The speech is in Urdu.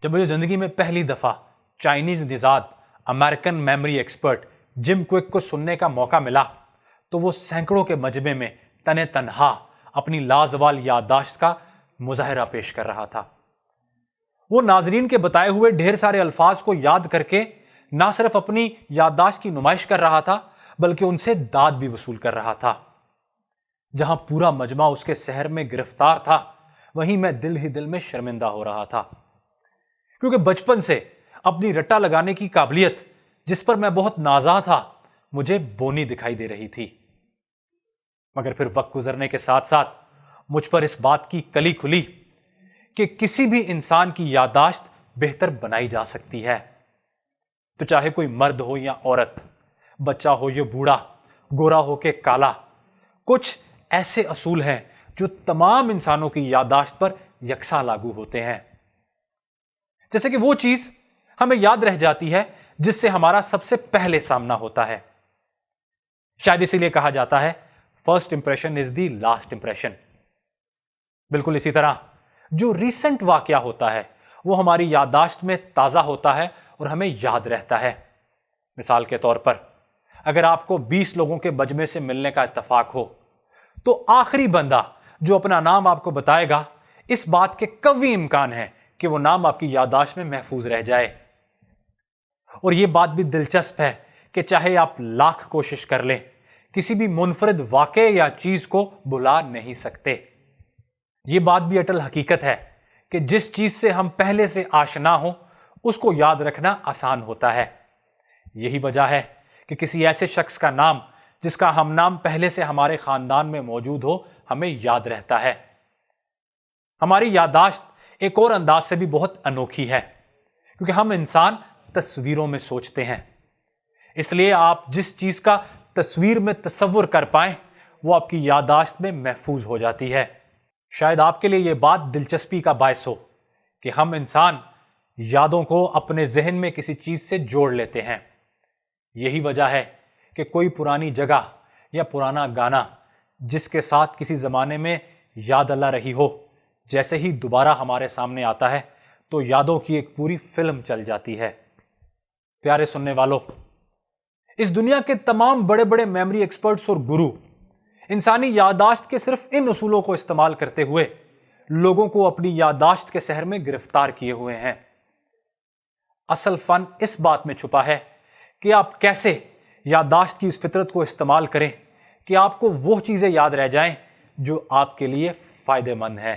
جب مجھے زندگی میں پہلی دفعہ چائنیز نژاد امریکن میموری ایکسپرٹ جم کوئک کو سننے کا موقع ملا تو وہ سینکڑوں کے مجمع میں تنے تنہا اپنی لازوال یادداشت کا مظاہرہ پیش کر رہا تھا۔ وہ ناظرین کے بتائے ہوئے ڈھیر سارے الفاظ کو یاد کر کے نہ صرف اپنی یادداشت کی نمائش کر رہا تھا بلکہ ان سے داد بھی وصول کر رہا تھا۔ جہاں پورا مجمع اس کے سحر میں گرفتار تھا وہیں میں دل ہی دل میں شرمندہ ہو رہا تھا، کیونکہ بچپن سے اپنی رٹا لگانے کی قابلیت جس پر میں بہت نازاں تھا مجھے بونی دکھائی دے رہی تھی۔ مگر پھر وقت گزرنے کے ساتھ ساتھ مجھ پر اس بات کی کلی کھلی کہ کسی بھی انسان کی یادداشت بہتر بنائی جا سکتی ہے، تو چاہے کوئی مرد ہو یا عورت، بچہ ہو یا بوڑھا، گورا ہو کہ کالا، کچھ ایسے اصول ہیں جو تمام انسانوں کی یادداشت پر یکساں لاگو ہوتے ہیں۔ جیسے کہ وہ چیز ہمیں یاد رہ جاتی ہے جس سے ہمارا سب سے پہلے سامنا ہوتا ہے۔ شاید اسی لیے کہا جاتا ہے first impression is the last impression. بالکل اسی طرح جو ریسنٹ واقعہ ہوتا ہے وہ ہماری یادداشت میں تازہ ہوتا ہے اور ہمیں یاد رہتا ہے۔ مثال کے طور پر اگر آپ کو 20 لوگوں کے مجمع سے ملنے کا اتفاق ہو تو آخری بندہ جو اپنا نام آپ کو بتائے گا اس بات کے قوی امکان ہے کہ وہ نام آپ کی یادداشت میں محفوظ رہ جائے۔ اور یہ بات بھی دلچسپ ہے کہ چاہے آپ لاکھ کوشش کر لیں کسی بھی منفرد واقعے یا چیز کو بھلا نہیں سکتے۔ یہ بات بھی اٹل حقیقت ہے کہ جس چیز سے ہم پہلے سے آشنا ہوں اس کو یاد رکھنا آسان ہوتا ہے۔ یہی وجہ ہے کہ کسی ایسے شخص کا نام جس کا ہم نام پہلے سے ہمارے خاندان میں موجود ہو ہمیں یاد رہتا ہے۔ ہماری یادداشت ایک اور انداز سے بھی بہت انوکھی ہے کیونکہ ہم انسان تصویروں میں سوچتے ہیں، اس لیے آپ جس چیز کا تصویر میں تصور کر پائیں وہ آپ کی یادداشت میں محفوظ ہو جاتی ہے۔ شاید آپ کے لیے یہ بات دلچسپی کا باعث ہو کہ ہم انسان یادوں کو اپنے ذہن میں کسی چیز سے جوڑ لیتے ہیں۔ یہی وجہ ہے کہ کوئی پرانی جگہ یا پرانا گانا جس کے ساتھ کسی زمانے میں یاد آ رہی ہو جیسے ہی دوبارہ ہمارے سامنے آتا ہے تو یادوں کی ایک پوری فلم چل جاتی ہے۔ پیارے سننے والوں، اس دنیا کے تمام بڑے بڑے میموری ایکسپرٹس اور گرو انسانی یادداشت کے صرف ان اصولوں کو استعمال کرتے ہوئے لوگوں کو اپنی یادداشت کے سحر میں گرفتار کیے ہوئے ہیں۔ اصل فن اس بات میں چھپا ہے کہ آپ کیسے یادداشت کی اس فطرت کو استعمال کریں کہ آپ کو وہ چیزیں یاد رہ جائیں جو آپ کے لیے فائدہ مند ہیں۔